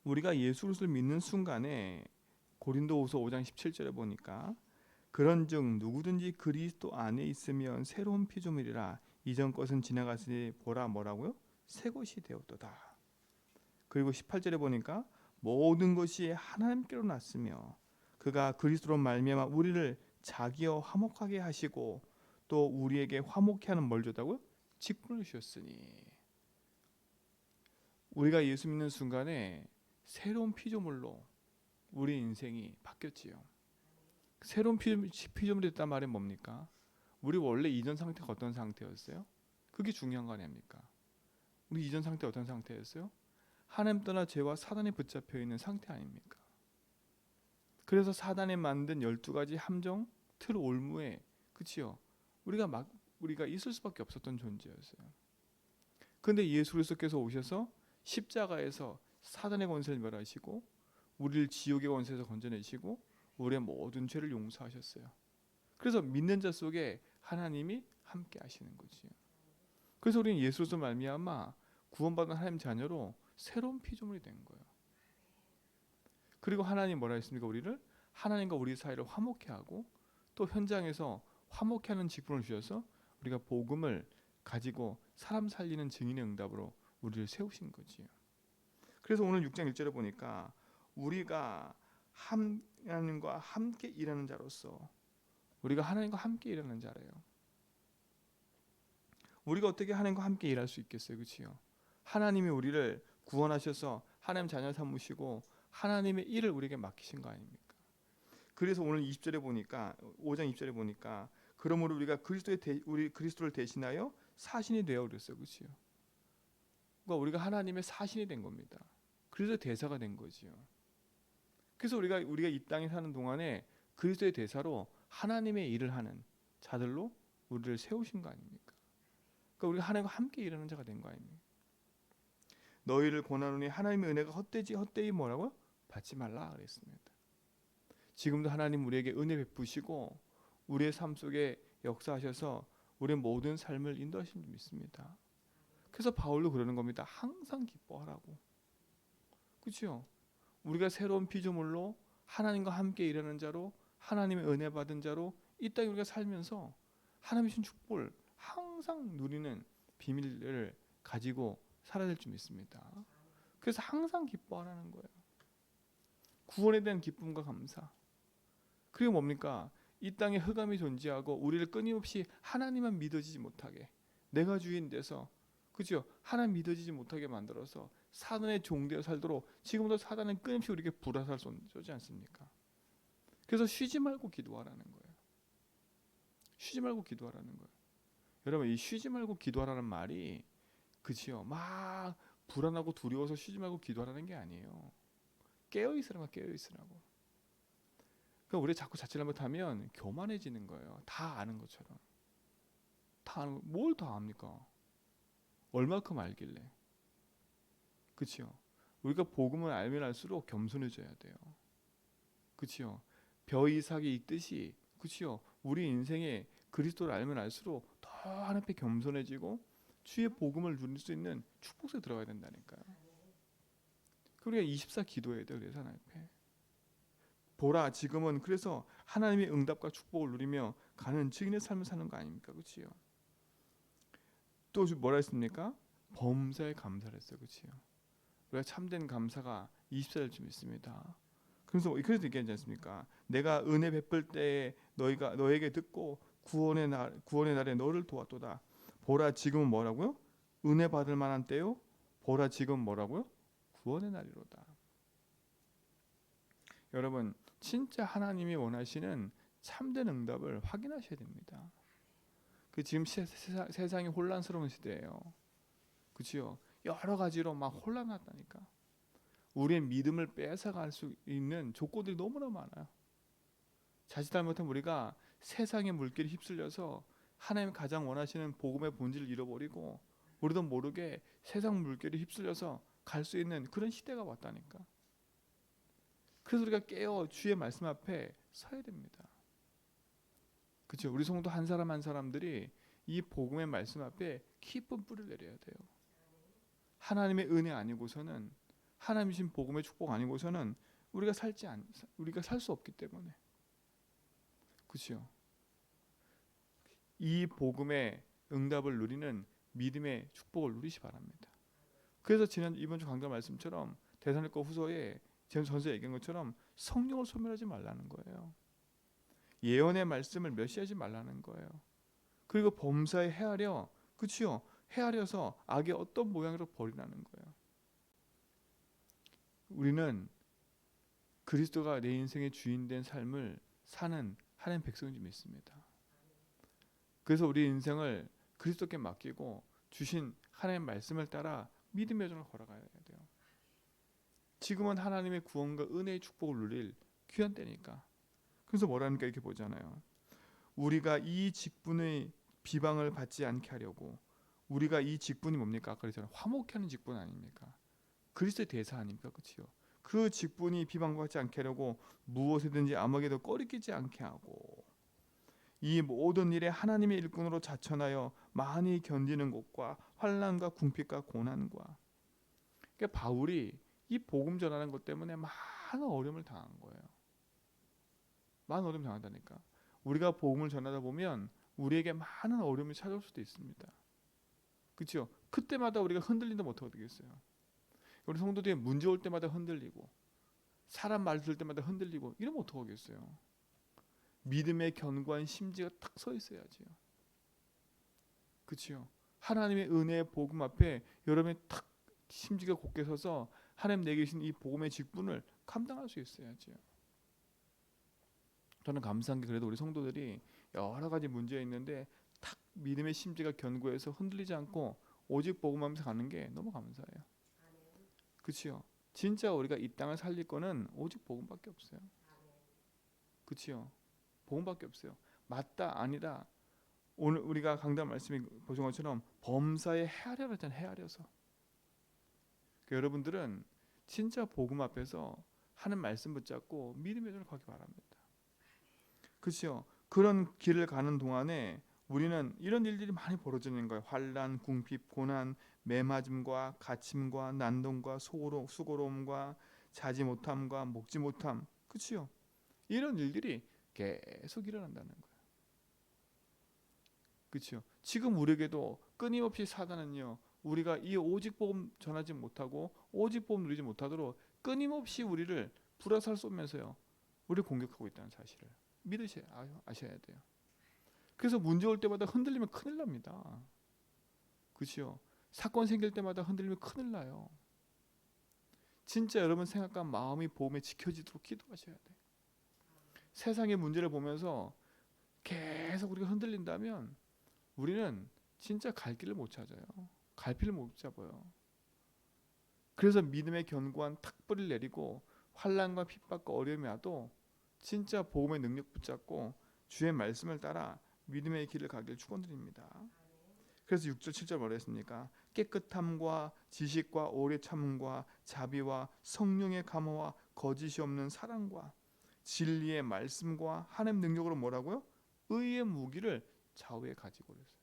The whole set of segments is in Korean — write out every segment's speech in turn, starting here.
우리가 예수 그리스도를 믿는 순간에 고린도후서 5장 17절에 보니까 그런즉 누구든지 그리스도 안에 있으면 새로운 피조물이라 이전 것은 지나갔으니 보라 뭐라고요? 새 것이 되었도다. 그리고 18절에 보니까 모든 것이 하나님께로 났으며 그가 그리스도로 말미암아 우리를 자기와 화목하게 하시고 또 우리에게 화목케 하는 뭘 줬다고요? 직분을 주셨으니 우리가 예수 믿는 순간에 새로운 피조물로 우리 인생이 바뀌었지요. 새로운 피조물이 됐단 말은 뭡니까? 우리 원래 이전 상태가 어떤 상태였어요? 그게 중요한 거 아닙니까? 우리 이전 상태 어떤 상태였어요? 하나님 떠나 죄와 사단에 붙잡혀 있는 상태 아닙니까? 그래서 사단이 만든 12가지 함정, 틀 올무에 그치요? 우리가 있을 수밖에 없었던 존재였어요. 그런데 예수 그리스도께서 오셔서 십자가에서 사단의 권세를 멸하시고 우리를 지옥의 권세에서 건져내시고 우리의 모든 죄를 용서하셨어요. 그래서 믿는 자 속에 하나님이 함께 하시는 거지요. 그래서 우리는 예수로 말미암아 구원받은 하나님 자녀로 새로운 피조물이 된 거예요. 그리고 하나님 뭐라 했습니까? 우리를 하나님과 우리 사이를 화목케 하고 또 현장에서 화목케 하는 직분을 주셔서 우리가 복음을 가지고 사람 살리는 증인의 응답으로 우리를 세우신 거지요. 그래서 오늘 6장 1절에 보니까 우리가 하나님과 함께 일하는 자로서 우리가 하나님과 함께 일하는 자래요. 우리가 어떻게 하나님과 함께 일할 수 있겠어요? 그렇지요? 하나님이 우리를 구원하셔서 하나님 자녀 삼으시고 하나님의 일을 우리에게 맡기신 거 아닙니까? 그래서 오늘 20절에 보니까 5장 20절에 보니까 그러므로 우리가 우리 그리스도를 대신하여 사신이 되어 그랬어요. 그렇지요? 그러니까 우리가 하나님의 사신이 된 겁니다. 그래서 대사가 된 거지요. 그래서 우리가 이 땅에 사는 동안에 그리스도의 대사로 하나님의 일을 하는 자들로 우리를 세우신 거 아닙니까? 그러니까 우리가 하나님과 함께 일하는 자가 된 거 아닙니까? 너희를 권하노니 하나님의 은혜가 헛되이 뭐라고요? 받지 말라 그랬습니다. 지금도 하나님 우리에게 은혜 베푸시고 우리의 삶 속에 역사하셔서 우리의 모든 삶을 인도하신 줄 믿습니다. 그래서 바울도 그러는 겁니다. 항상 기뻐하라고. 그렇죠? 우리가 새로운 피조물로 하나님과 함께 일하는 자로 하나님의 은혜 받은 자로 이 땅에 우리가 살면서 하나님의 신 축복을 항상 누리는 비밀을 가지고 살아야 될 줄 믿습니다. 그래서 항상 기뻐하라는 거예요. 구원에 대한 기쁨과 감사. 그리고 뭡니까? 이 땅에 흑암이 존재하고 우리를 끊임없이 하나님만 믿어지지 못하게 내가 주인 돼서 그죠? 하나님 믿어지지 못하게 만들어서 사단의 종되어 살도록 지금도 사단은 끊임없이 우리에게 불화살 쏘지 않습니까? 그래서 쉬지 말고 기도하라는 거예요. 쉬지 말고 기도하라는 거예요. 여러분 이 쉬지 말고 기도하라는 말이 그치요? 막 불안하고 두려워서 쉬지 말고 기도하라는 게 아니에요. 깨어 있으라고 깨어 있으라고. 그러니까 우리 자꾸 자칫 잘못하면 교만해지는 거예요. 다 아는 것처럼. 다 아는 뭘 다 압니까? 얼마큼 알길래? 그치요? 우리가 복음을 알면 알수록 겸손해져야 돼요. 그치요? 벼 이삭이 익듯이 그치요? 우리 인생에 그리스도를 알면 알수록 더 하나님 앞에 겸손해지고 주의 복음을 누릴 수 있는 축복에 들어가야 된다니까요. 우리가 24 기도해야 돼요. 그래서 하나님 앞에 보라 지금은 그래서 하나님의 응답과 축복을 누리며 가는 증인의 삶을 사는 거 아닙니까? 그치요? 또 뭐라 했습니까? 범사에 감사를 했어요. 그치요? 우리가 참된 감사가 24일 쯤 있습니다. 그래서 얘기하지 않습니까? 내가 은혜 베풀 때에 너에게 듣고 구원의 날에 너를 도왔도다. 보라 지금은 뭐라고요? 은혜 받을 만한 때요. 보라 지금 뭐라고요? 구원의 날이로다. 여러분 진짜 하나님이 원하시는 참된 응답을 확인하셔야 됩니다. 그 지금 세상이 혼란스러운 시대예요. 그렇죠? 여러 가지로 막 혼란하다니까. 우리의 믿음을 뺏어갈 수 있는 조건들이 너무나 많아요. 자칫 잘못하면 우리가 세상의 물길에 휩쓸려서 하나님 가장 원하시는 복음의 본질을 잃어버리고 우리도 모르게 세상 물길에 휩쓸려서 갈 수 있는 그런 시대가 왔다니까. 그래서 우리가 깨어 주의 말씀 앞에 서야 됩니다. 그렇죠? 우리 성도 한 사람 한 사람들이 이 복음의 말씀 앞에 깊은 뿌리를 내려야 돼요. 하나님의 은혜 아니고서는 하나님 주신 복음의 축복 아니고서는 우리가 살 수 없기 때문에. 그렇죠? 이 복음의 응답을 누리는 믿음의 축복을 누리시 바랍니다. 그래서 이번 주 강단 말씀처럼 데살로니가 후서에 전서 얘기한 것처럼 성령을 소멸하지 말라는 거예요. 예언의 말씀을 멸시하지 말라는 거예요. 그리고 범사에 헤아려, 그렇죠? 헤아려서 악의 어떤 모양으로 버리라는 거예요. 우리는 그리스도가 내 인생의 주인된 삶을 사는 하나님 백성인 줄 믿습니다. 그래서 우리 인생을 그리스도께 맡기고 주신 하나님의 말씀을 따라 믿음의 여정을 걸어가야 돼요. 지금은 하나님의 구원과 은혜의 축복을 누릴 귀한 때니까. 그래서 뭐라니까 이렇게 보잖아요. 우리가 이 직분의 비방을 받지 않게 하려고. 우리가 이 직분이 뭡니까? 아까 그랬잖아요. 화목케 하는 직분 아닙니까? 그리스도의 대사 아닙니까? 그렇죠? 그 직분이 비방받지 않게 하려고 무엇이든지 아무에게도 꺼리끼지 않게 하고, 이 모든 일에 하나님의 일꾼으로 자천하여 많이 견디는 것과 환난과 궁핍과 고난과. 그러니까 바울이 이 복음 전하는 것 때문에 많은 어려움을 당한 거예요. 많은 어려움 당한다니까. 우리가 복음을 전하다 보면 우리에게 많은 어려움이 찾아올 수도 있습니다. 그렇죠? 그때마다 우리가 흔들린다 못하고 되겠어요. 우리 성도들이 문제 올 때마다 흔들리고 사람 말 들을 때마다 흔들리고 이러면 어떡하겠어요? 믿음의 견고한 심지가 딱 서 있어야지요. 그렇죠? 하나님의 은혜의 복음 앞에 여러분이 딱 심지가 굳게 서서 하나님 내게 주신 이 복음의 직분을 감당할 수 있어야지요. 저는 감사한 게 그래도 우리 성도들이 여러 가지 문제가 있는데 딱 믿음의 심지가 견고해서 흔들리지 않고 오직 복음하면서 가는 게 너무 감사해요. 그렇죠? 진짜 우리가 이 땅을 살릴 거는 오직 복음밖에 없어요. 그렇죠? 복음밖에 없어요. 맞다 아니다. 오늘 우리가 강단 말씀이 보신 것처럼 범사에 헤아려라 했잖아요. 헤아려서. 그러니까 여러분들은 진짜 복음 앞에서 하는 말씀 붙잡고 믿음의 전을 가기 바랍니다. 그렇죠? 그런 길을 가는 동안에 우리는 이런 일들이 많이 벌어지는 거예요. 환난, 궁핍, 고난, 매맞음과 갇힘과 난동과 수고로움과 자지 못함과 먹지 못함. 그렇죠? 이런 일들이 계속 일어난다는 거예요. 그렇죠? 지금 우리에게도 끊임없이 사단은요. 우리가 이 오직 복음 전하지 못하고 오직 복음 누리지 못하도록 끊임없이 우리를 불화살 쏘면서요. 우리를 공격하고 있다는 사실을 아셔야 돼요. 그래서 문제 올 때마다 흔들리면 큰일 납니다. 그렇죠? 사건 생길 때마다 흔들리면 큰일 나요. 진짜 여러분 생각과 마음이 복음에 지켜지도록 기도하셔야 돼요. 세상의 문제를 보면서 계속 우리가 흔들린다면 우리는 진짜 갈 길을 못 찾아요. 갈피를 못 잡아요. 그래서 믿음의 견고한 탁불을 내리고 환난과 핍박과 어려움이 와도 진짜 복음의 능력 붙잡고 주의 말씀을 따라 믿음의 길을 가길 축원드립니다. 그래서 6절 7절 뭐라 했습니까? 깨끗함과 지식과 오래 참음과 자비와 성령의 감화와 거짓이 없는 사랑과 진리의 말씀과 하나님 능력으로 뭐라고요? 의의 무기를 좌우에 가지고 그랬어요.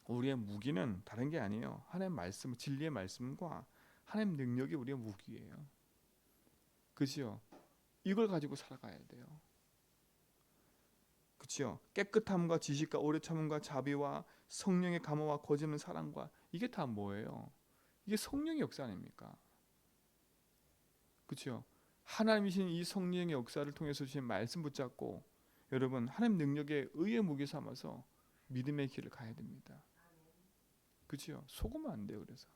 우리의 무기는 다른 게 아니에요. 하나님 말씀, 진리의 말씀과 하나님 능력이 우리의 무기예요. 그렇죠? 이걸 가지고 살아가야 돼요. 그렇죠? 깨끗함과 지식과 오래 참음과 자비와 성령의 감화와 거짓 없는 사랑과 이게 다 뭐예요? 이게 성령의 역사 아닙니까? 그렇죠? 하나님이신 이 성령의 역사를 통해서 주신 말씀 붙잡고 여러분 하나님 능력의 의의 무기 삼아서 믿음의 길을 가야 됩니다. 그렇죠? 속으면 안 돼요. 그래서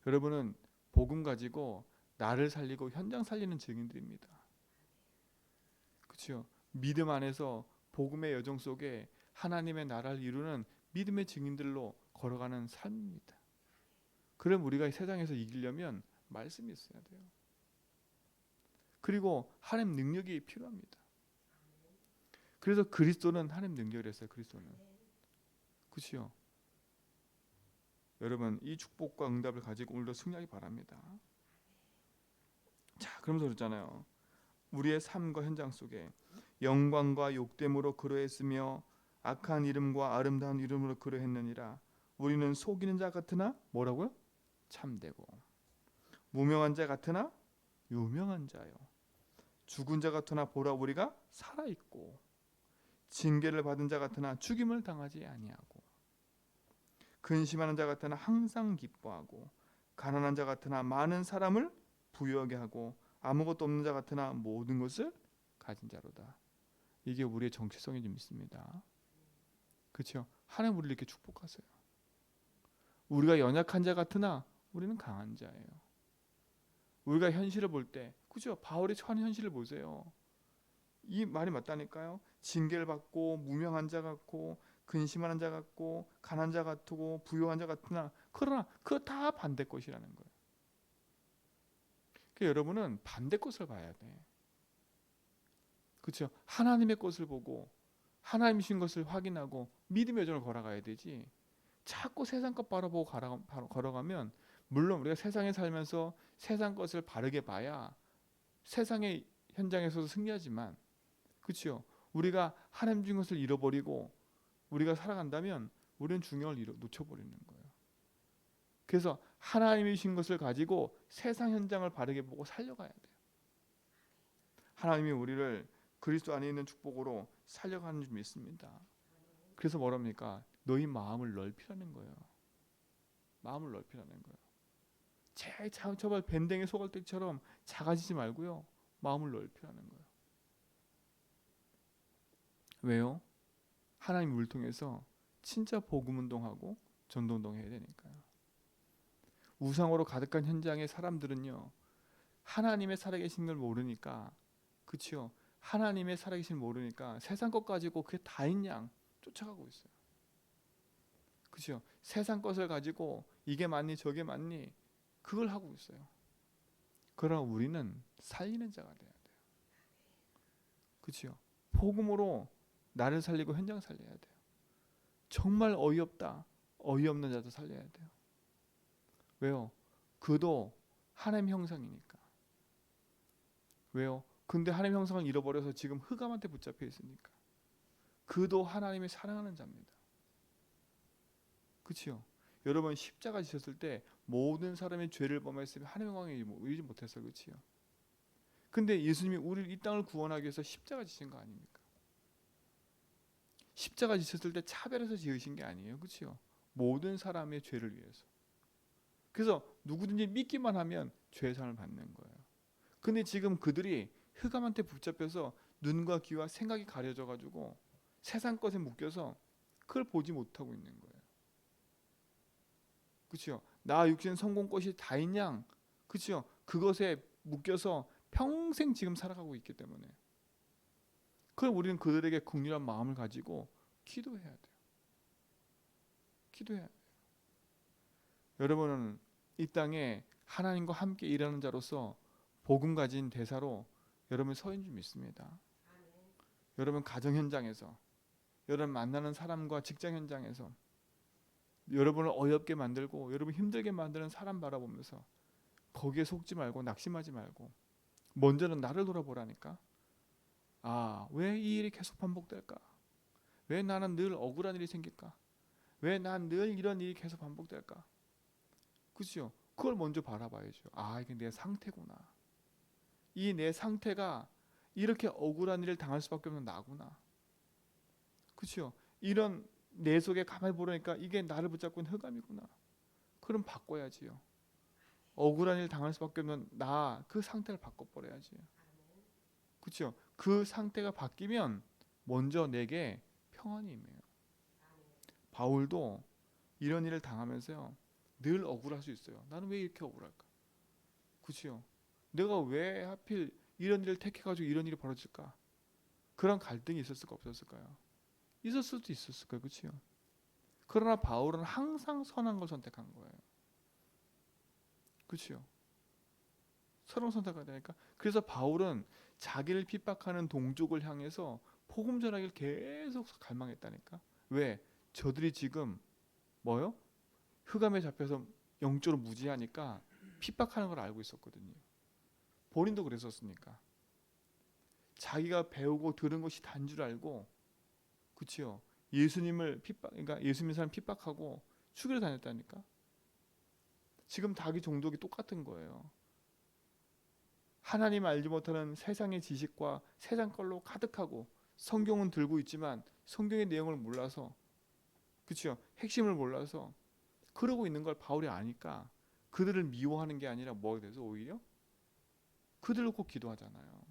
여러분은 복음 가지고 나를 살리고 현장 살리는 증인들입니다. 그렇죠? 믿음 안에서 복음의 여정 속에 하나님의 나라를 이루는 믿음의 증인들로 걸어가는 삶입니다. 그럼 우리가 세상에서 이기려면 말씀이 있어야 돼요. 그리고 하나님 능력이 필요합니다. 그래서 그리스도는 하나님 능력이랬어요. 그리스도는. 그렇죠? 여러분 이 축복과 응답을 가지고 오늘도 승리하기 바랍니다. 자, 그러면서 그랬잖아요. 우리의 삶과 현장 속에 영광과 욕됨으로 그러했으며 악한 이름과 아름다운 이름으로 그러했느니라. 우리는 속이는 자 같으나 뭐라고요? 참되고 무명한 자 같으나 유명한 자요 죽은 자 같으나 보라 우리가 살아있고 징계를 받은 자 같으나 죽임을 당하지 아니하고 근심하는 자 같으나 항상 기뻐하고 가난한 자 같으나 많은 사람을 부유하게 하고 아무것도 없는 자 같으나 모든 것을 가진 자로다. 이게 우리의 정체성이 좀 있습니다. 그렇죠? 하나님 우리를 이렇게 축복하세요. 우리가 연약한 자 같으나 우리는 강한 자예요. 우리가 현실을 볼 때, 그죠? 바울이 처한 현실을 보세요. 이 말이 맞다니까요. 징계를 받고 무명한 자 같고 근심하는 자 같고 가난한 자 같고 부유한 자 같으나 그러나 그거 다 반대 것이라는 거예요. 그러니까 여러분은 반대 것을 봐야 돼. 그렇죠? 하나님의 것을 보고 하나님이신 것을 확인하고 믿음의 여정을 걸어가야 되지. 자꾸 세상 것 바라보고 걸어가면 물론 우리가 세상에 살면서 세상 것을 바르게 봐야 세상의 현장에서도 승리하지만 그렇죠? 우리가 하나님 준 것을 잃어버리고 우리가 살아간다면 우리는 중요한 걸 놓쳐버리는 거예요. 그래서 하나님이 주신 것을 가지고 세상 현장을 바르게 보고 살려가야 돼요. 하나님이 우리를 그리스도 안에 있는 축복으로 살려가는 줄 믿습니다. 그래서 뭐랍니까? 너희 마음을 넓히라는 거예요. 마음을 넓히라는 거예요. 저발 밴댕이 소갈대처럼 작아지지 말고요. 마음을 넓히라는 거예요. 왜요? 하나님 우리를 통해서 진짜 복음운동하고 전도운동 해야 되니까요. 우상으로 가득한 현장의 사람들은요. 하나님의 살아계신 걸 모르니까 그치요. 하나님의 살아계신 걸 모르니까 세상 것 가지고 그게 다인 양 쫓아가고 있어요. 그치요. 세상 것을 가지고 이게 맞니 저게 맞니 그걸 하고 있어요. 그러나 우리는 살리는 자가 돼야 돼요. 그치요. 복음으로 나를 살리고 현장 살려야 돼요. 정말 어이없다. 어이없는 자도 살려야 돼요. 왜요? 그도 하나님 형상이니까. 왜요? 근데 하나님 형상을 잃어버려서 지금 흑암한테 붙잡혀 있으니까. 그도 하나님의 사랑하는 자입니다. 그치요? 여러분 십자가 지셨을 때 모든 사람의 죄를 범했으면 하나님 영광에 이르지 못했어요. 그치요? 근데 예수님이 우리를 이 땅을 구원하기 위해서 십자가 지신 거 아닙니까? 십자가 지셨을 때 차별해서 지으신 게 아니에요. 그치요? 모든 사람의 죄를 위해서. 그래서 누구든지 믿기만 하면 죄의 상을 받는 거예요. 근데 지금 그들이 흑암한테 붙잡혀서 눈과 귀와 생각이 가려져 가지고 세상 것에 묶여서 그걸 보지 못하고 있는 거예요. 그렇죠? 나 육신 성공것이 다인 그렇죠? 그것에 묶여서 평생 지금 살아가고 있기 때문에 그걸 우리는 그들에게 긍휼한 마음을 가지고 기도해야 돼요. 기도해야 돼요. 여러분은 이 땅에 하나님과 함께 일하는 자로서 복음 가진 대사로 여러분 서인 줄 믿습니다. 여러분 가정 현장에서 여러분 만나는 사람과 직장 현장에서 여러분을 어이없게 만들고 여러분 힘들게 만드는 사람 바라보면서 거기에 속지 말고 낙심하지 말고 먼저는 나를 돌아보라니까. 아, 왜 이 일이 계속 반복될까? 왜 나는 늘 억울한 일이 생길까? 왜 난 늘 이런 일이 계속 반복될까? 그렇죠? 그걸 먼저 바라봐야죠. 아, 이게 내 상태구나. 이 내 상태가 이렇게 억울한 일을 당할 수밖에 없는 나구나. 그렇죠? 이런 내 속에 가만히 보려니까 이게 나를 붙잡고 있는 흑암이구나. 그럼 바꿔야지요. 억울한 일 당할 수밖에 없는 나 그 상태를 바꿔버려야지. 그렇죠? 그 상태가 바뀌면 먼저 내게 평안이 임해요. 바울도 이런 일을 당하면서요. 늘 억울할 수 있어요. 나는 왜 이렇게 억울할까? 그렇죠? 내가 왜 하필 이런 일을 택해가지고 이런 일이 벌어질까? 그런 갈등이 있었을까 없었을까요? 있을 수도 있었을 거예요. 그렇죠? 그러나 바울은 항상 선한 걸 선택한 거예요. 그렇죠? 선한 선택해야 되니까. 그래서 바울은 자기를 핍박하는 동족을 향해서 복음 전하기를 계속 갈망했다니까. 왜? 저들이 지금 뭐요? 흑암에 잡혀서 영적으로 무지하니까 핍박하는 걸 알고 있었거든요. 본인도 그랬었으니까. 자기가 배우고 들은 것이 단 줄 알고, 그렇죠? 예수님을 그러니까 예수님 사람 핍박하고 죽이러 다녔다니까. 지금 닭이 종족이 똑같은 거예요. 하나님 알지 못하는 세상의 지식과 세상 걸로 가득하고 성경은 들고 있지만 성경의 내용을 몰라서, 그렇죠? 핵심을 몰라서 그러고 있는 걸 바울이 아니까 그들을 미워하는 게 아니라 뭐가 돼서 오히려 그들을 놓고 기도하잖아요.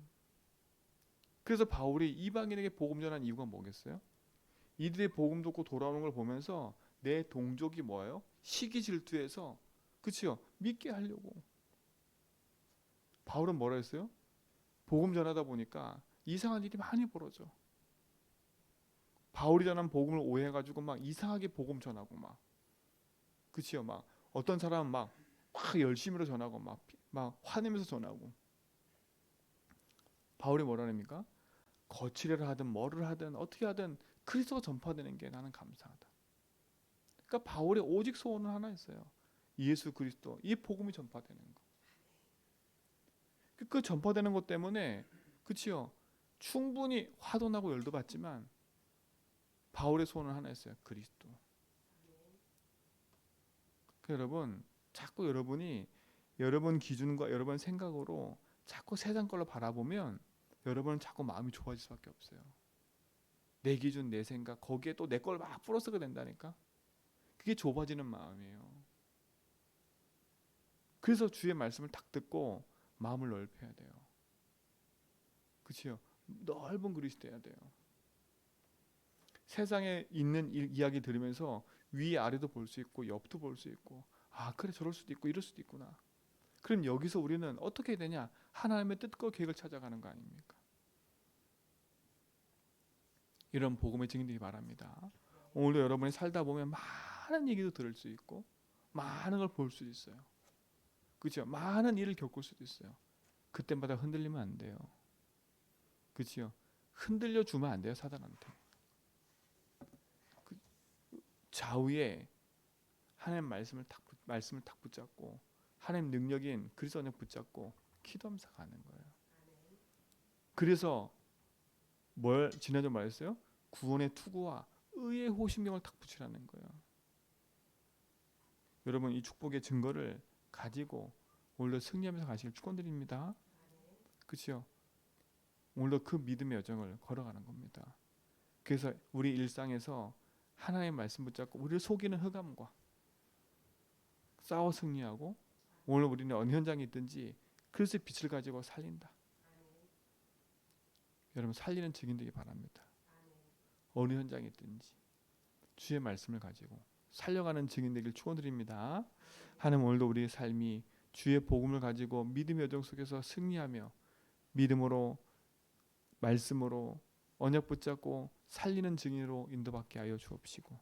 그래서 바울이 이방인에게 복음 전한 이유가 뭐겠어요? 이들의 복음 듣고 돌아오는 걸 보면서 내 동족이 뭐예요? 시기 질투해서, 그렇죠? 믿게 하려고. 바울은 뭐라 했어요? 복음 전하다 보니까 이상한 일이 많이 벌어져. 바울이 전한 복음을 오해해가지고 막 이상하게 복음 전하고 막, 그치요? 막 어떤 사람은 막 열심히로 전하고 막 화내면서 전하고. 바울이 뭐라 합니까? 거칠애를 하든 뭐를 하든 어떻게 하든 그리스도가 전파되는 게 나는 감사하다. 그러니까 바울의 오직 소원은 하나 있어요. 예수 그리스도, 이 복음이 전파되는 거. 그 전파되는 것 때문에, 그치요? 충분히 화도 나고 열도 받지만 바울의 소원은 하나 있어요. 그리스도. 여러분, 자꾸 여러분이 여러분 기준과 여러분 생각으로 자꾸 세상 걸로 바라보면 여러분은 자꾸 마음이 좁아질 수밖에 없어요. 내 기준, 내 생각, 거기에 또 내 걸 막 풀어쓰게 된다니까. 그게 좁아지는 마음이에요. 그래서 주의 말씀을 딱 듣고 마음을 넓혀야 돼요. 그렇죠? 넓은 그리스도여야 돼요. 세상에 있는 이야기 들으면서 위 아래도 볼 수 있고 옆도 볼 수 있고, 아 그래 저럴 수도 있고 이럴 수도 있구나. 그럼 여기서 우리는 어떻게 해야 되냐? 하나님의 뜻과 계획을 찾아가는 거 아닙니까? 이런 복음의 증인되기 바랍니다. 오늘도 여러분이 살다 보면 많은 얘기도 들을 수 있고 많은 걸 볼 수 있어요. 그렇죠? 많은 일을 겪을 수도 있어요. 그때마다 흔들리면 안 돼요. 그렇죠? 흔들려 주면 안 돼요, 사단한테. 그 좌우에 하나님 말씀을 딱 붙잡고 하나님 능력인 그리스도 언약 붙잡고 기도하면서 가는 거예요. 그래서 뭘 지난주 말했어요? 구원의 투구와 의의 호심경을 딱 붙이라는 거예요. 여러분 이 축복의 증거를 가지고 오늘도 승리하면서 가시길 축원드립니다. 그렇죠? 오늘도 그 믿음의 여정을 걸어가는 겁니다. 그래서 우리 일상에서 하나님의 말씀 붙잡고 우리를 속이는 흑암과 싸워 승리하고, 오늘 우리는 어느 현장에 있든지 그리스도의 빛을 가지고 살린다. 여러분 살리는 증인 되기 바랍니다. 어느 현장에 있든지 주의 말씀을 가지고 살려가는 증인 되길 축원드립니다. 하나님 오늘도 우리의 삶이 주의 복음을 가지고 믿음의 여정 속에서 승리하며 믿음으로 말씀으로 언약 붙잡고 살리는 증인으로 인도받게 하여 주옵시고,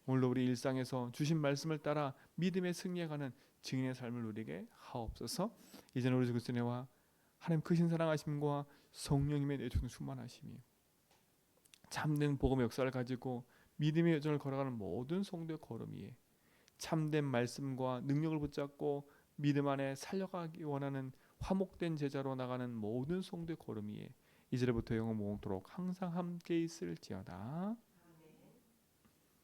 오늘도 우리 일상에서 주신 말씀을 따라 믿음의 승리해가는 증인의 삶을 누리게 하옵소서. 이제는 우리 주 그리스도와 하나님 크신 사랑하심과 성령님의 내주는 충만하심이 참된 복음의 역사를 가지고 믿음의 여정을 걸어가는 모든 성도의 걸음 위에 참된 말씀과 능력을 붙잡고 믿음 안에 살려가기 원하는 화목된 제자로 나가는 모든 성도의 걸음 위에 이제부터 영원토록 항상 함께 있을지어다.